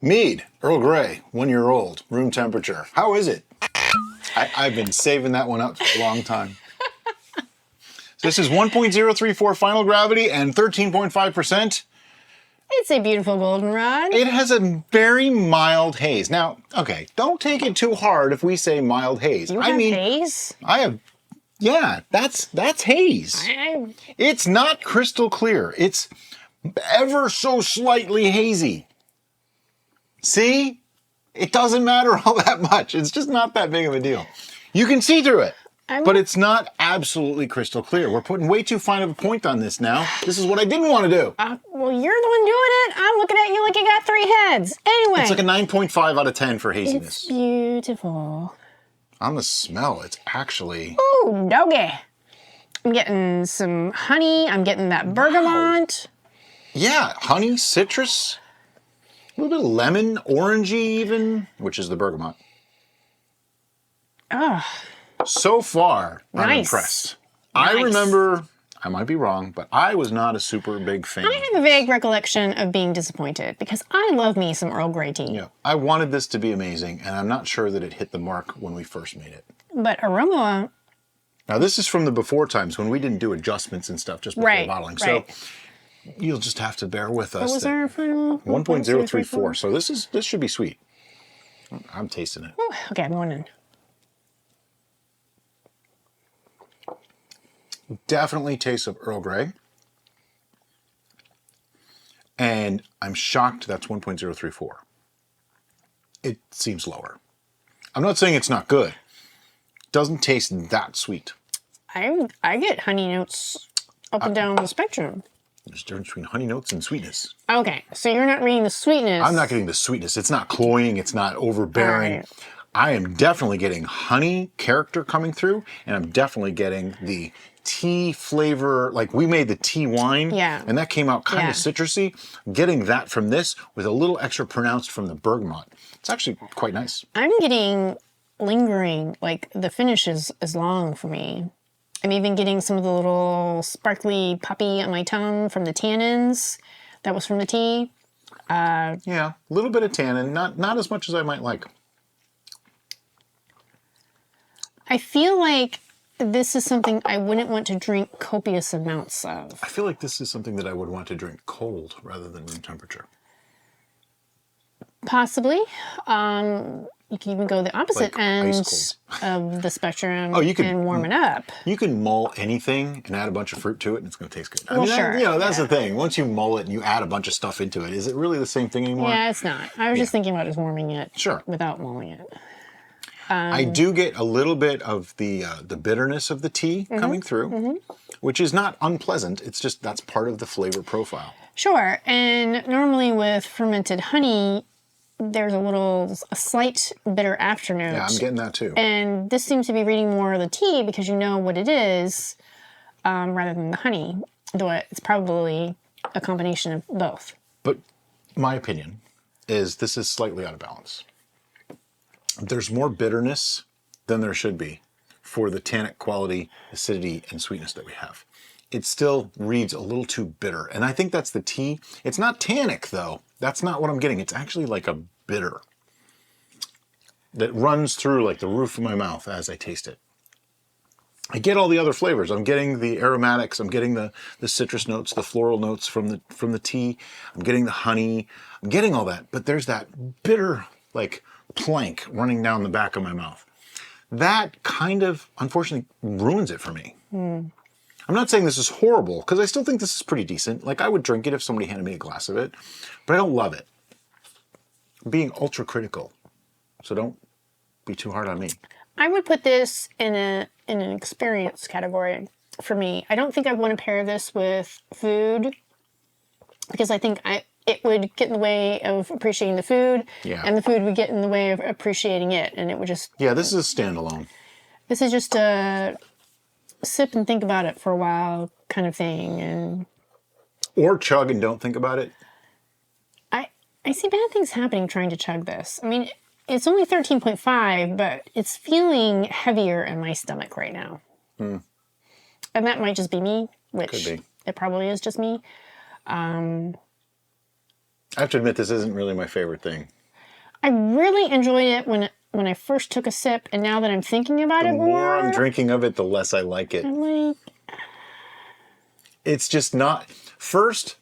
Mead, Earl Grey, 1 year old, room temperature. How is it? I've been saving that one up for a long time. So this is 1.034 final gravity and 13.5%. It's a beautiful goldenrod. It has a very mild haze. Now, okay, don't take it too hard if we say mild haze. You have haze? I have, yeah, that's haze. It's not crystal clear. It's ever so slightly hazy. See? It doesn't matter all that much. It's just not that big of a deal. You can see through it, but it's not absolutely crystal clear. We're putting way too fine of a point on this now. This is what I didn't want to do. Well, you're the one doing it. I'm looking at you like you got 3 heads. Anyway. It's like a 9.5 out of 10 for haziness. It's beautiful. On the smell, it's actually... Ooh, doggy. I'm getting some honey. I'm getting that bergamot. Yeah, honey, citrus, a little bit of lemon, orangey even, which is the bergamot. Ugh. So far, I'm Nice. impressed. Nice. I remember, I might be wrong, but I was not a super big fan. I have a vague recollection of being disappointed because I love me some Earl Grey tea. Yeah, I wanted this to be amazing, and I'm not sure that it hit the mark when we first made it. But aroma... Now, this is from the before times when we didn't do adjustments and stuff just before bottling. So you'll just have to bear with us. What was our final? 1.034. So this should be sweet. I'm tasting it. Ooh, okay, I'm going in. Definitely tastes of Earl Grey. And I'm shocked that's 1.034. It seems lower. I'm not saying it's not good. Doesn't taste that sweet. I get honey notes up and down the spectrum. There's a difference between honey notes and sweetness. Okay, so you're not reading the sweetness. I'm not getting the sweetness. It's not cloying. It's not overbearing. Right. I am definitely getting honey character coming through, and I'm definitely getting the tea flavor. Like we made the tea wine, and that came out kind of citrusy. Getting that from this with a little extra pronounced from the bergamot. It's actually quite nice. I'm getting lingering, like the finish is long for me. I'm even getting some of the little sparkly poppy on my tongue from the tannins. That was from the tea. Yeah, a little bit of tannin, not as much as I might like. I feel like this is something I wouldn't want to drink copious amounts of. I feel like this is something that I would want to drink cold rather than room temperature. Possibly. You can even go the opposite end of the spectrum and warm it up. You can mull anything and add a bunch of fruit to it and it's going to taste good. Well, sure. That's the thing. Once you mull it and you add a bunch of stuff into it, is it really the same thing anymore? Yeah, it's not. I was just thinking about just warming it without mulling it. I do get a little bit of the bitterness of the tea coming through, which is not unpleasant. It's just that's part of the flavor profile. Sure. And normally with fermented honey, there's a slight bitter afternote. Yeah, I'm getting that too. And this seems to be reading more of the tea because you know what it is rather than the honey, though it's probably a combination of both. But my opinion is this is slightly out of balance. There's more bitterness than there should be for the tannic quality, acidity, and sweetness that we have. It still reads a little too bitter. And I think that's the tea. It's not tannic, though. That's not what I'm getting. It's actually like a bitter that runs through like the roof of my mouth as I taste it. I get all the other flavors. I'm getting the aromatics. I'm getting the citrus notes, the floral notes from the tea. I'm getting the honey. I'm getting all that. But there's that bitter like plank running down the back of my mouth. That kind of, unfortunately, ruins it for me. I'm not saying this is horrible, because I still think this is pretty decent. Like, I would drink it if somebody handed me a glass of it, but I don't love it. I'm being ultra critical, so don't be too hard on me. I would put this in an experience category for me. I don't think I want to pair this with food, because I think it would get in the way of appreciating the food, and the food would get in the way of appreciating it, and it would just... Yeah, this is a standalone. This is just a sip and think about it for a while kind of thing. Or chug and don't think about it. I see bad things happening trying to chug this. I mean, it's only 13.5, but it's feeling heavier in my stomach right now. And that might just be me, which Could be. It probably is just me. I have to admit, this isn't really my favorite thing. I really enjoyed it when I first took a sip, and now that I'm thinking about it The more I'm drinking of it, the less I like it. I'm like, It's just not. First,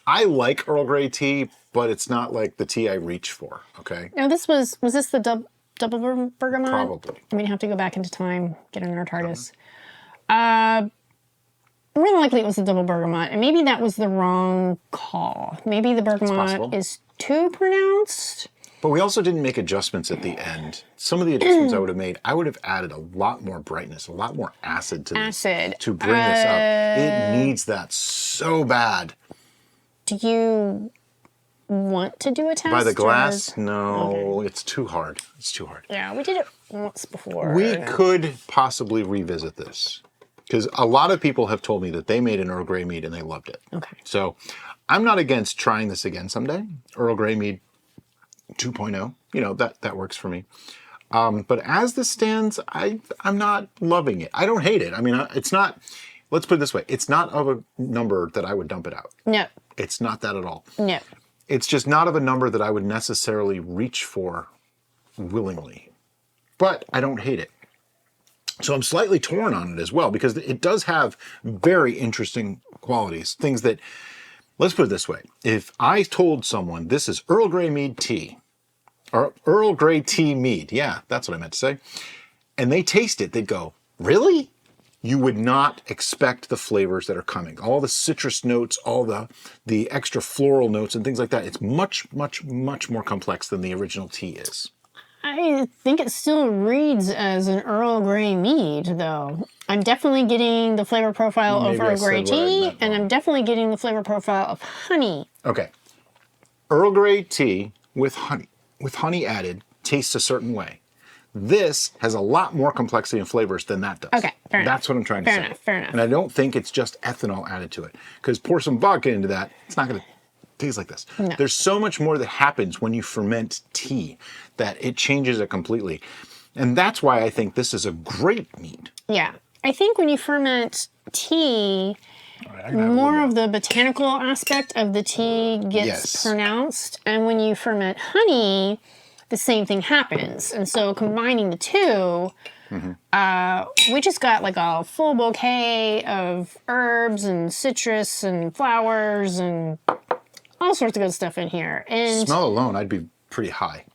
I like Earl Grey tea, but it's not like the tea I reach for. Okay. no, this was this the double bergamot? Probably. I'm gonna have to go back into time, get in our TARDIS. More than likely it was the double bergamot, and maybe that was the wrong call. Maybe the bergamot is too pronounced. But we also didn't make adjustments at the end. Some of the adjustments I would have made, I would have added a lot more brightness, a lot more acid to this to bring this up. It needs that so bad. Do you want to do a test? By the glass? No, it's too hard. It's too hard. Yeah, we did it once before. We could possibly revisit this because a lot of people have told me that they made an Earl Grey mead and they loved it. Okay. So I'm not against trying this again someday. Earl Grey mead 2.0, you know, that works for me. But as this stands, I'm not loving it. I don't hate it. I mean, it's not, let's put it this way. It's not of a number that I would dump it out. No. It's not that at all. No. It's just not of a number that I would necessarily reach for willingly. But I don't hate it. So I'm slightly torn on it as well because it does have very interesting qualities. Things that, let's put it this way. If I told someone this is Earl Grey mead tea, or Earl Grey tea mead, yeah, that's what I meant to say, and they taste it, they'd go, really? You would not expect the flavors that are coming. All the citrus notes, all the extra floral notes and things like that. It's much, much, much more complex than the original tea is. I think it still reads as an Earl Grey mead, though. I'm definitely getting the flavor profile of Earl Grey tea, and I'm definitely getting the flavor profile of honey. Okay. Earl Grey tea with honey added, tastes a certain way. This has a lot more complexity and flavors than that does. Okay, fair enough. That's what I'm trying to say. Fair enough. And I don't think it's just ethanol added to it. Because pour some vodka into that, it's not going to taste like this. No. There's so much more that happens when you ferment tea that it changes it completely. And that's why I think this is a great mead. Yeah. I think when you ferment tea, more of the botanical aspect of the tea gets pronounced. And when you ferment honey, the same thing happens. And so combining the two, we just got like a full bouquet of herbs and citrus and flowers and all sorts of good stuff in here. And smell alone, I'd be pretty high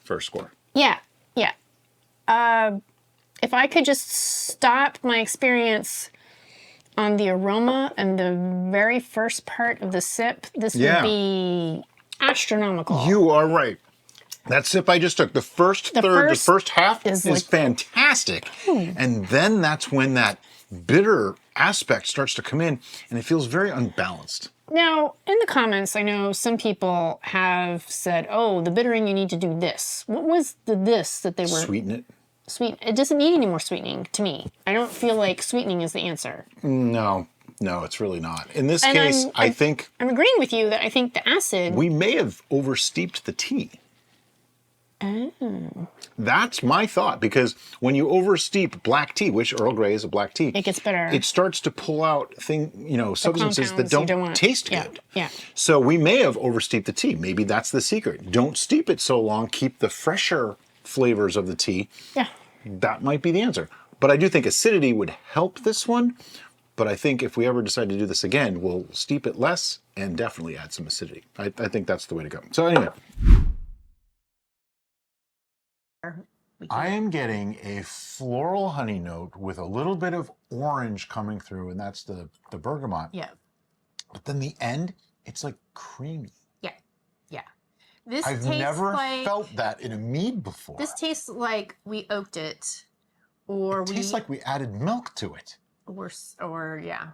for a score. Yeah, yeah. If I could just stop my experience on the aroma and the very first part of the sip, this would be astronomical. You are right. That sip I just took, the first half is like, fantastic. And then that's when that bitter aspect starts to come in and it feels very unbalanced. Now, in the comments, I know some people have said, oh, the bittering, you need to do this. What was the this that they were... Sweeten it. It doesn't need any more sweetening to me. I don't feel like sweetening is the answer. No, it's really not. In this case, I think... I'm agreeing with you that I think the acid... We may have oversteeped the tea. Oh. That's my thought, because when you oversteep black tea, which Earl Grey is a black tea, it gets bitter. It starts to pull out substances that don't taste good. Yeah. So we may have oversteeped the tea. Maybe that's the secret. Don't steep it so long. Keep the fresher flavors of the tea. Yeah. That might be the answer. But I do think acidity would help this one. But I think if we ever decide to do this again, we'll steep it less and definitely add some acidity. I think that's the way to go. So anyway. I am getting a floral honey note with a little bit of orange coming through, and that's the bergamot. Yeah. But then the end, it's like creamy. Yeah. Yeah. This I've never felt that in a mead before. This tastes like we oaked it, or it tastes like we added milk to it. Or yeah.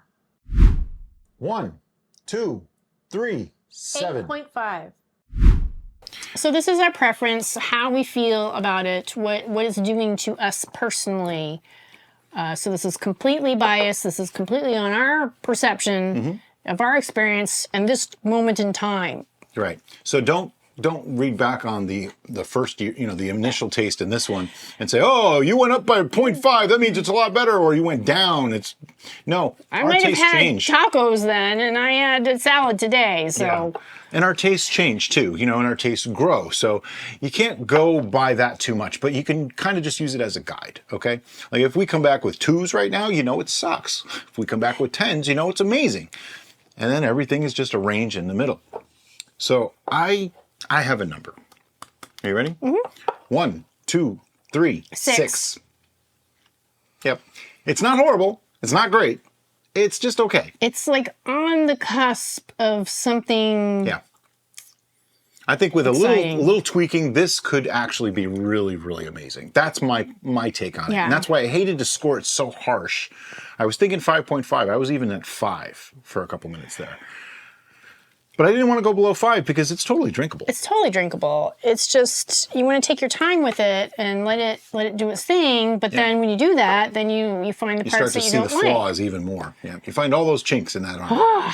1, 2, 3, 7. 8.5. So this is our preference, how we feel about it, what it's doing to us personally. So this is completely biased. This is completely on our perception of our experience and this moment in time. Right. So don't don't read back on the first year, the initial taste in this one and say, oh, you went up by 0.5. That means it's a lot better, or you went down. No, I our might have taste had changed. tacos then, and I had a salad today. So Yeah. And our tastes change too, and our tastes grow. So you can't go by that too much, but you can kind of just use it as a guide, okay? Like if we come back with 2s right now, it sucks. If we come back with 10s, it's amazing. And then everything is just a range in the middle. So I have a number. Are you ready? Mm-hmm. 1, 2, 3, 6. Yep. It's not horrible. It's not great. It's just okay. it's like on the cusp of something. Yeah. I think with Exciting. a little tweaking, this could actually be really, really amazing. That's my take on it. Yeah. And that's why I hated to score it so harsh. I was thinking 5.5. I was even at 5 for a couple minutes there. But I didn't want to go below 5 because it's totally drinkable. It's totally drinkable. It's just you want to take your time with it and let it do its thing. But then when you do that, then you find the You parts start to that you see don't the like. flaws even more. Yeah, you find all those chinks in that armor.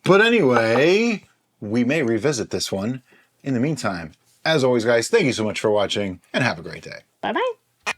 But anyway, we may revisit this one. In the meantime, as always, guys, thank you so much for watching and have a great day. Bye bye.